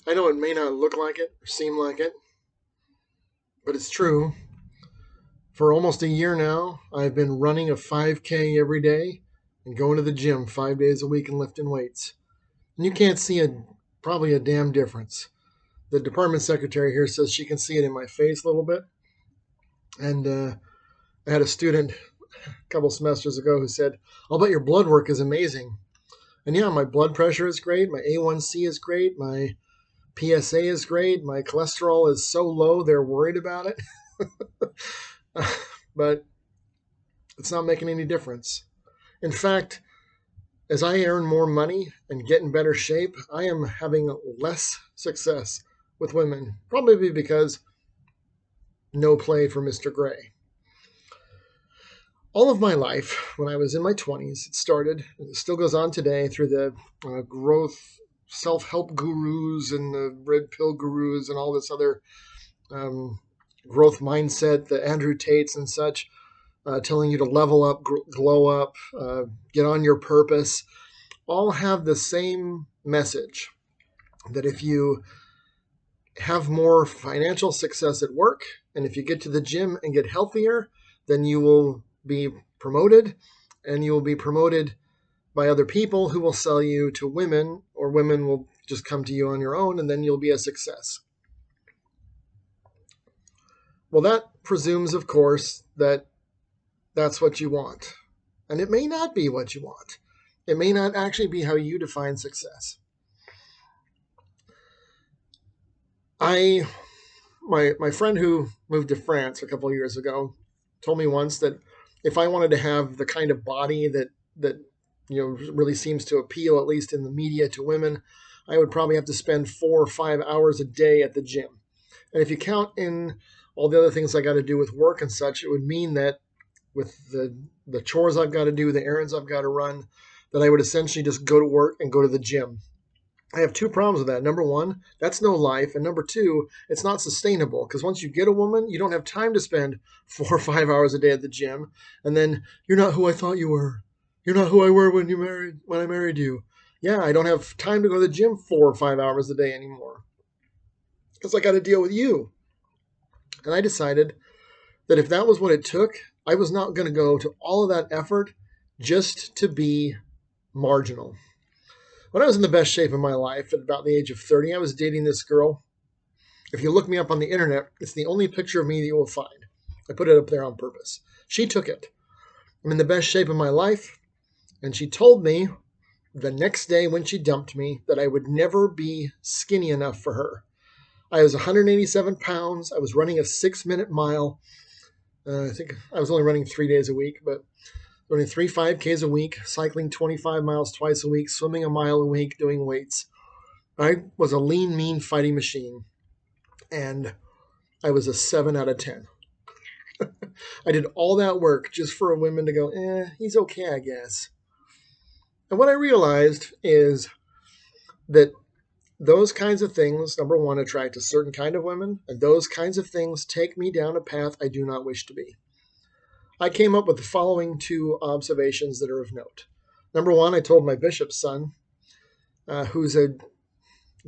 I know it may not look like it or seem like it, but it's true. For almost a year now, I've been running a 5K every day and going to the gym 5 days a week and lifting weights. And you can't see probably a damn difference. The department secretary here says she can see it in my face a little bit. And I had a student a couple semesters ago who said, I'll bet your blood work is amazing. And yeah, my blood pressure is great. My A1C is great. My PSA is great. My cholesterol is so low, they're worried about it. But it's not making any difference. In fact, as I earn more money and get in better shape, I am having less success with women, probably because no play for Mr. Gray. All of my life, when I was in my 20s, it started, and it still goes on today through the growth self-help gurus and the red pill gurus and all this other um, growth mindset, the Andrew Tates and such, telling you to level up, glow up, get on your purpose, all have the same message that if you have more financial success at work and if you get to the gym and get healthier, then you will be promoted, and you will be promoted by other people who will sell you to women, or women will just come to you on your own, and then you'll be a success. Well, that presumes, of course, that that's what you want. And it may not be what you want. It may not actually be how you define success. My friend who moved to France a couple of years ago told me once that if I wanted to have the kind of body that really seems to appeal, at least in the media, to women, I would probably have to spend 4 or 5 hours a day at the gym. And if you count in all the other things I got to do with work and such, it would mean that with the chores I've got to do, the errands I've got to run, that I would essentially just go to work and go to the gym. I have two problems with that. Number one, that's no life. And number two, it's not sustainable because once you get a woman, you don't have time to spend 4 or 5 hours a day at the gym. And then you're not who I thought you were. You're not who I were when I married you. Yeah, I don't have time to go to the gym 4 or 5 hours a day anymore because I got to deal with you. And I decided that if that was what it took, I was not going to go to all of that effort just to be marginal. When I was in the best shape of my life at about the age of 30, I was dating this girl. If you look me up on the internet, it's the only picture of me that you will find. I put it up there on purpose. She took it. I'm in the best shape of my life, and she told me the next day when she dumped me that I would never be skinny enough for her. I was 187 pounds. I was running a 6-minute mile. I think I was only running 3 days a week, but running 5Ks a week, cycling 25 miles twice a week, swimming a mile a week, doing weights. I was a lean, mean fighting machine, and I was a 7 out of 10. I did all that work just for a woman to go, he's okay, I guess. And what I realized is that those kinds of things, number one, attract a certain kind of women, and those kinds of things take me down a path I do not wish to be. I came up with the following two observations that are of note. Number one, I told my bishop's son, who's a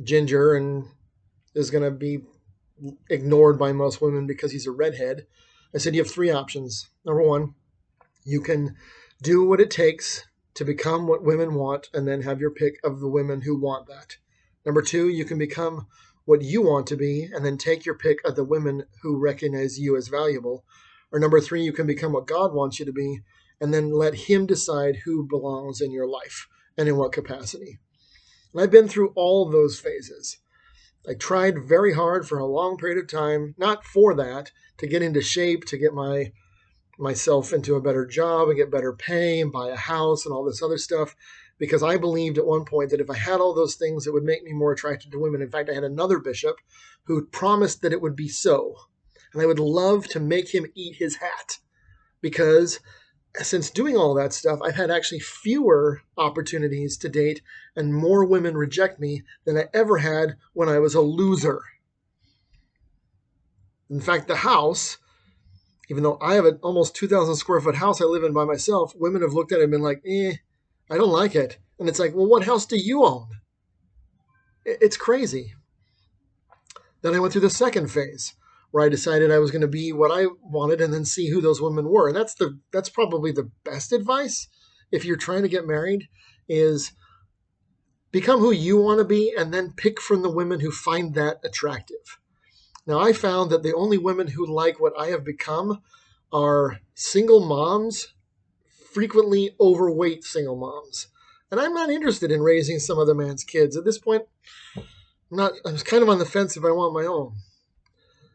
ginger and is going to be ignored by most women because he's a redhead. I said, you have three options. Number one, you can do what it takes to become what women want and then have your pick of the women who want that. Number two, you can become what you want to be and then take your pick of the women who recognize you as valuable. Or number three, you can become what God wants you to be and then let him decide who belongs in your life and in what capacity. And I've been through all of those phases. I tried very hard for a long period of time, not for that, to get into shape, to get myself into a better job and get better pay and buy a house and all this other stuff, because I believed at one point that if I had all those things, it would make me more attracted to women. In fact, I had another bishop who promised that it would be so. And I would love to make him eat his hat because since doing all that stuff, I've had actually fewer opportunities to date and more women reject me than I ever had when I was a loser. In fact, the house, even though I have an almost 2,000 square foot house I live in by myself, women have looked at it and been like, I don't like it. And it's like, well, what house do you own? It's crazy. Then I went through the second phase where I decided I was going to be what I wanted and then see who those women were. And that's probably the best advice if you're trying to get married is become who you want to be and then pick from the women who find that attractive. Now, I found that the only women who like what I have become are single moms, frequently overweight single moms. And I'm not interested in raising some other man's kids. At this point, I was kind of on the fence if I want my own.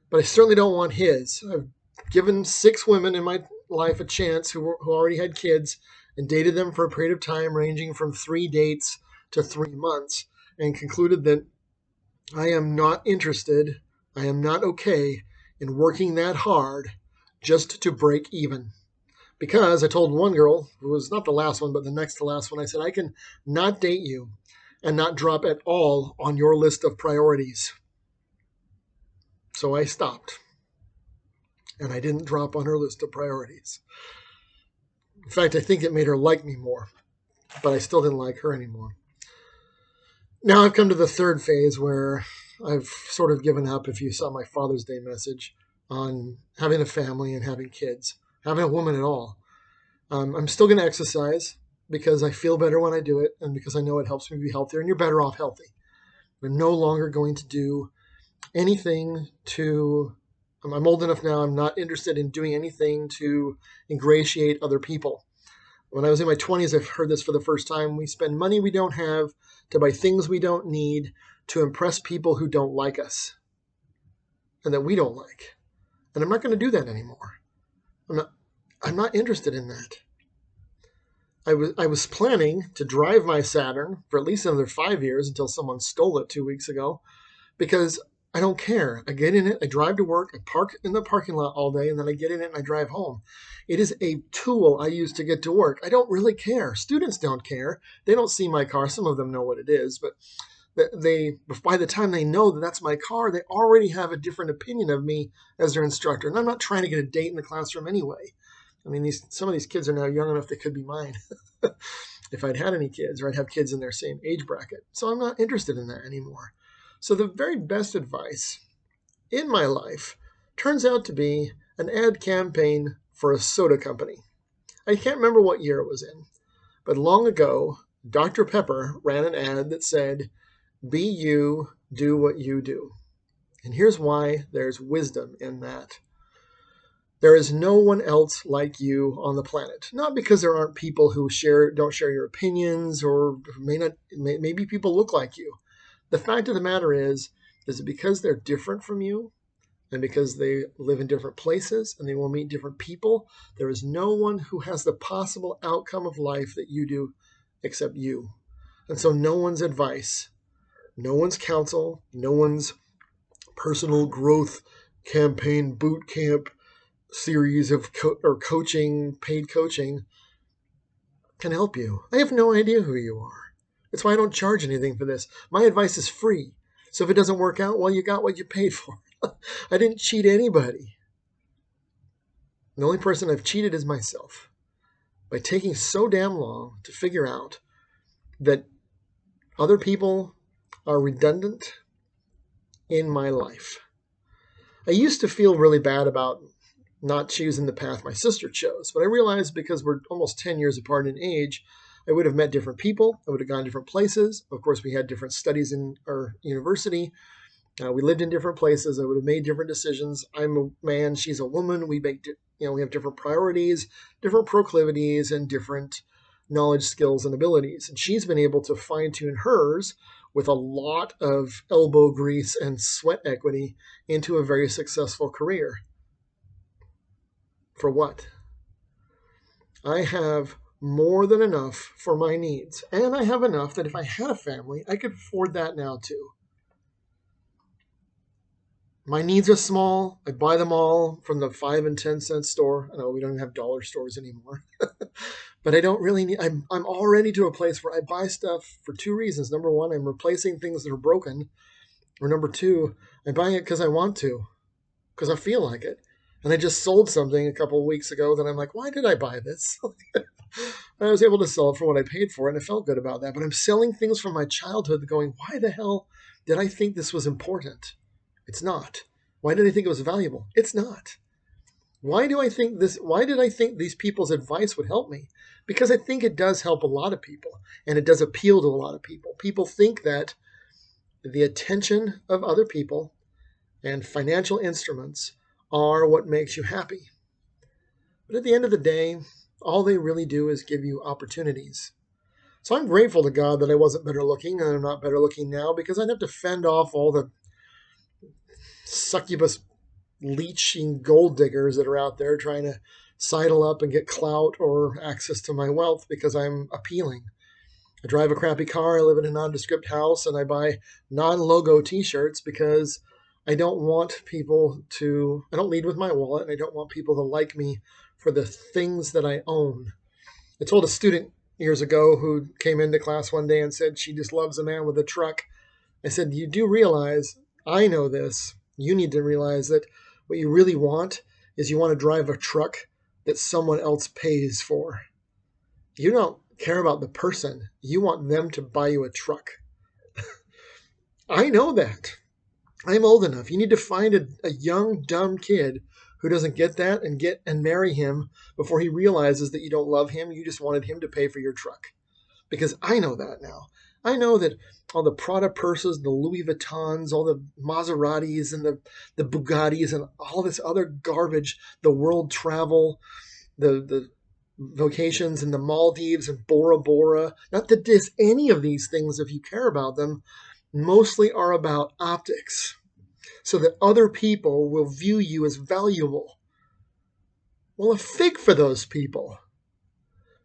But I certainly don't want his. I've given 6 women in my life a chance who already had kids and dated them for a period of time ranging from 3 dates to 3 months and concluded that I am not interested, I am not okay in working that hard just to break even. Because I told one girl, who was not the last one, but the next to last one, I said, I can not date you and not drop at all on your list of priorities. So I stopped. And I didn't drop on her list of priorities. In fact, I think it made her like me more. But I still didn't like her anymore. Now I've come to the third phase where I've sort of given up, if you saw my Father's Day message, on having a family and having kids, having a woman at all. I'm still going to exercise because I feel better when I do it and because I know it helps me be healthier, and you're better off healthy. I'm no longer going to do anything to... I'm old enough now, I'm not interested in doing anything to ingratiate other people. When I was in my 20s, I've heard this for the first time. We spend money we don't have to buy things we don't need to impress people who don't like us and that we don't like. And I'm not going to do that anymore. I'm not interested in that. I was planning to drive my Saturn for at least another 5 years until someone stole it 2 weeks ago because I don't care. I get in it, I drive to work, I park in the parking lot all day, and then I get in it and I drive home. It is a tool I use to get to work. I don't really care. Students don't care. They don't see my car. Some of them know what it is, but by the time they know that that's my car, they already have a different opinion of me as their instructor. And I'm not trying to get a date in the classroom anyway. I mean, some of these kids are now young enough they could be mine if I'd had any kids, or I'd have kids in their same age bracket. So I'm not interested in that anymore. So the very best advice in my life turns out to be an ad campaign for a soda company. I can't remember what year it was in, but long ago, Dr. Pepper ran an ad that said, "Be you, do what you do." And here's why there's wisdom in that. There is no one else like you on the planet. Not because there aren't people who don't share your opinions, or maybe people look like you. The fact of the matter is that because they're different from you, and because they live in different places and they will meet different people, there is no one who has the possible outcome of life that you do except you. And so no one's advice, no one's counsel, no one's personal growth campaign, boot camp series of coaching, paid coaching can help you. I have no idea who you are. That's why I don't charge anything for this. My advice is free. So if it doesn't work out, well, you got what you paid for. I didn't cheat anybody. The only person I've cheated is myself by taking so damn long to figure out that other people are redundant in my life. I used to feel really bad about not choosing the path my sister chose, but I realized because we're almost 10 years apart in age, I would have met different people. I would have gone different places. Of course, we had different studies in our university. We lived in different places. I would have made different decisions. I'm a man. She's a woman. We have different priorities, different proclivities, and different knowledge, skills, and abilities. And she's been able to fine-tune hers with a lot of elbow grease and sweat equity into a very successful career. For what? I have more than enough for my needs. And I have enough that if I had a family, I could afford that now too. My needs are small. I buy them all from the 5 and 10 cent store. I know we don't even have dollar stores anymore. But I don't really need... I'm already to a place where I buy stuff for 2 reasons. Number 1, I'm replacing things that are broken. Or number 2, I'm buying it because I want to. Because I feel like it. And I just sold something a couple of weeks ago that I'm like, why did I buy this? I was able to sell it for what I paid for it, and I felt good about that. But I'm selling things from my childhood going, why the hell did I think this was important? It's not. Why did I think it was valuable? It's not. Why did I think these people's advice would help me? Because I think it does help a lot of people, and it does appeal to a lot of people. People think that the attention of other people and financial instruments are what makes you happy. But at the end of the day, all they really do is give you opportunities. So I'm grateful to God that I wasn't better looking, and I'm not better looking now, because I'd have to fend off all the succubus leeching gold diggers that are out there trying to sidle up and get clout or access to my wealth because I'm appealing. I drive a crappy car, I live in a nondescript house, and I buy non-logo t-shirts because I don't lead with my wallet, and I don't want people to like me for the things that I own. I told a student years ago who came into class one day and said she just loves a man with a truck. I said, you do realize, I know this, you need to realize that what you really want is you want to drive a truck that someone else pays for. You don't care about the person. You want them to buy you a truck. I know that. I'm old enough. You need to find a young, dumb kid who doesn't get that and marry him before he realizes that you don't love him. You just wanted him to pay for your truck. Because I know that now. I know that all the Prada purses, the Louis Vuittons, all the Maseratis and the Bugattis and all this other garbage, the world travel, the vacations in the Maldives and Bora Bora, not to diss any of these things if you care about them, mostly are about optics, so that other people will view you as valuable. Well, a fig for those people,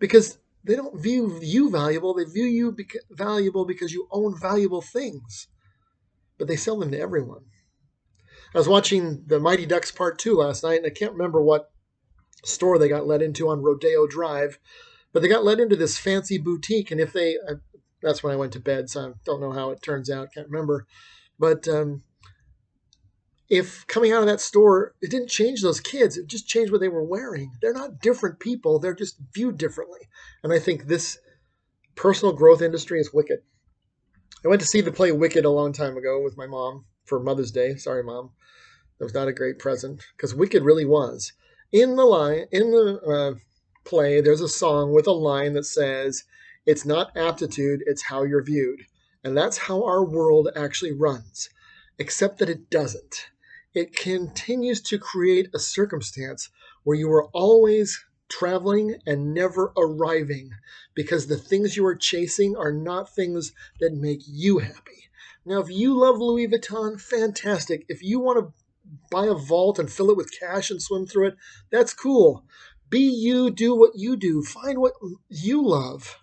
because they don't view you valuable. They view you valuable because you own valuable things, but they sell them to everyone. I was watching the Mighty Ducks Part 2 last night, and I can't remember what store they got let into on Rodeo Drive, but they got let into this fancy boutique, and that's when I went to bed, so I don't know how it turns out, can't remember, but if coming out of that store, it didn't change those kids, it just changed what they were wearing. They're not different people, they're just viewed differently. And I think this personal growth industry is wicked. I went to see the play Wicked a long time ago with my mom for Mother's Day. Sorry, Mom. That was not a great present, because Wicked really was. In the play, there's a song with a line that says, "It's not aptitude, it's how you're viewed." And that's how our world actually runs, except that it doesn't. It continues to create a circumstance where you are always traveling and never arriving, because the things you are chasing are not things that make you happy. Now, if you love Louis Vuitton, fantastic. If you want to buy a vault and fill it with cash and swim through it, that's cool. Be you, do what you do, find what you love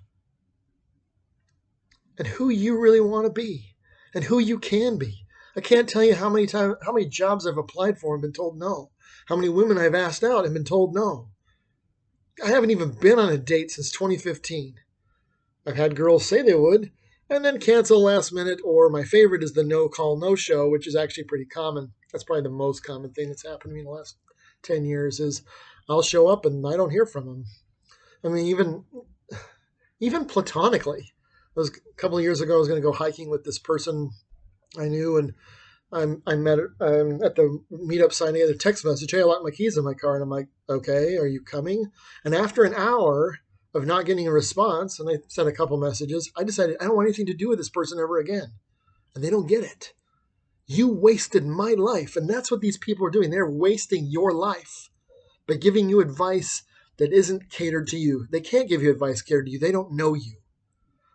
and who you really want to be and who you can be. I can't tell you how many jobs I've applied for and been told no. How many women I've asked out and been told no. I haven't even been on a date since 2015. I've had girls say they would and then cancel last minute, or my favorite is the no call, no show, which is actually pretty common. That's probably the most common thing that's happened to me in the last 10 years is I'll show up and I don't hear from them. I mean, even platonically. A couple of years ago, I was going to go hiking with this person I knew, and I met her at the meetup sign. I get a text message, "Hey, I locked my keys in my car." And I'm like, "Okay, are you coming?" And after an hour of not getting a response, and I sent a couple messages, I decided I don't want anything to do with this person ever again. And they don't get it. You wasted my life. And that's what these people are doing. They're wasting your life by giving you advice that isn't catered to you. They can't give you advice catered to you. They don't know you.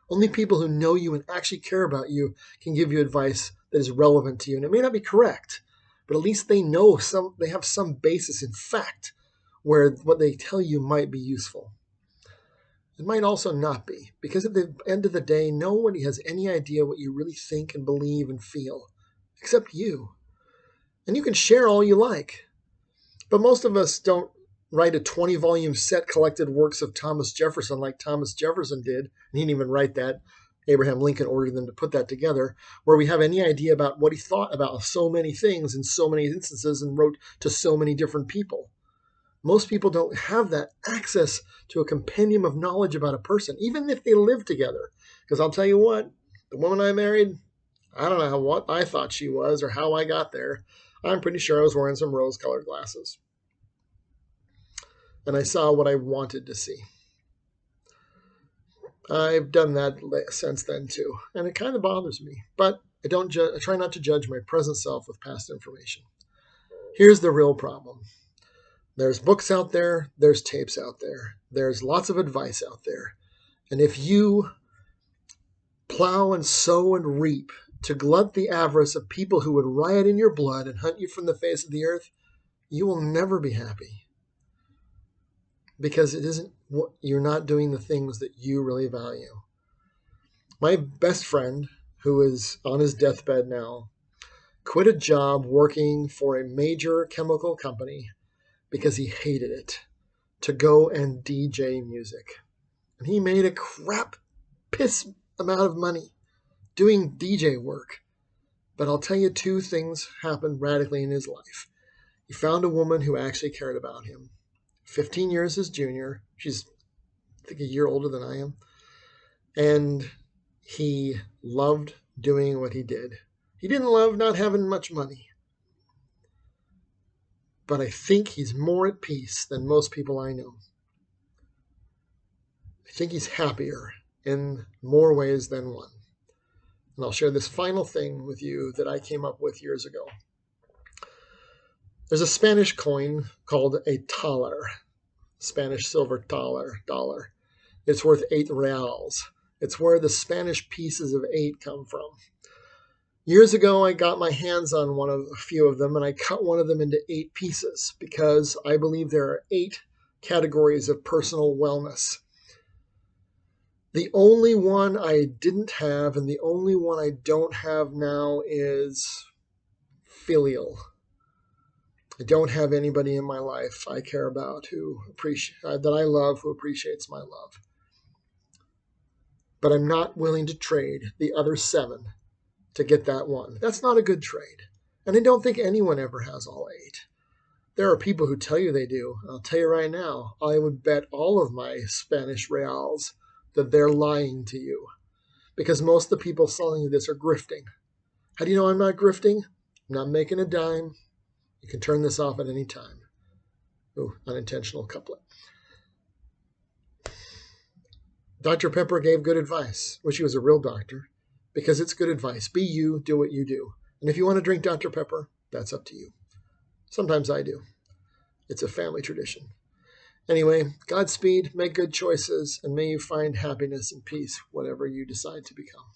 Only people who know you and actually care about you can give you advice that is relevant to you. And it may not be correct, but at least they have some basis in fact where what they tell you might be useful. It might also not be, because at the end of the day, nobody has any idea what you really think and believe and feel, except you. And you can share all you like. But most of us don't write a 20-volume set collected works of Thomas Jefferson like Thomas Jefferson did. And he didn't even write that. Abraham Lincoln ordered them to put that together, where we have any idea about what he thought about so many things in so many instances and wrote to so many different people. Most people don't have that access to a compendium of knowledge about a person, even if they live together. Because I'll tell you what, the woman I married, I don't know what I thought she was or how I got there. I'm pretty sure I was wearing some rose-colored glasses. And I saw what I wanted to see. I've done that since then too, and it kind of bothers me. But I try not to judge my present self with past information. Here's the real problem. There's books out there, there's tapes out there, there's lots of advice out there. And if you plow and sow and reap to glut the avarice of people who would riot in your blood and hunt you from the face of the earth, you will never be happy. Because you're not doing the things that you really value. My best friend, who is on his deathbed now, quit a job working for a major chemical company because he hated it, to go and DJ music. And he made a crap piss amount of money doing DJ work. But I'll tell you, two things happened radically in his life. He found a woman who actually cared about him. 15 years his junior. She's, I think, a year older than I am. And he loved doing what he did. He didn't love not having much money. But I think he's more at peace than most people I know. I think he's happier in more ways than one. And I'll share this final thing with you that I came up with years ago. There's a Spanish coin called a taler, Spanish silver dollar. It's worth 8 reals. It's where the Spanish pieces of 8 come from. Years ago, I got my hands on a few of them, and I cut one of them into 8 pieces because I believe there are 8 categories of personal wellness. The only one I didn't have and the only one I don't have now is filial. I don't have anybody in my life I care about that I love who appreciates my love. But I'm not willing to trade the other 7 to get that one. That's not a good trade. And I don't think anyone ever has all 8. There are people who tell you they do. I'll tell you right now, I would bet all of my Spanish reals that they're lying to you. Because most of the people selling you this are grifting. How do you know I'm not grifting? I'm not making a dime. You can turn this off at any time. Ooh, unintentional couplet. Dr. Pepper gave good advice. Wish he was a real doctor. Because it's good advice. Be you, do what you do. And if you want to drink Dr. Pepper, that's up to you. Sometimes I do. It's a family tradition. Anyway, Godspeed, make good choices, and may you find happiness and peace, whatever you decide to become.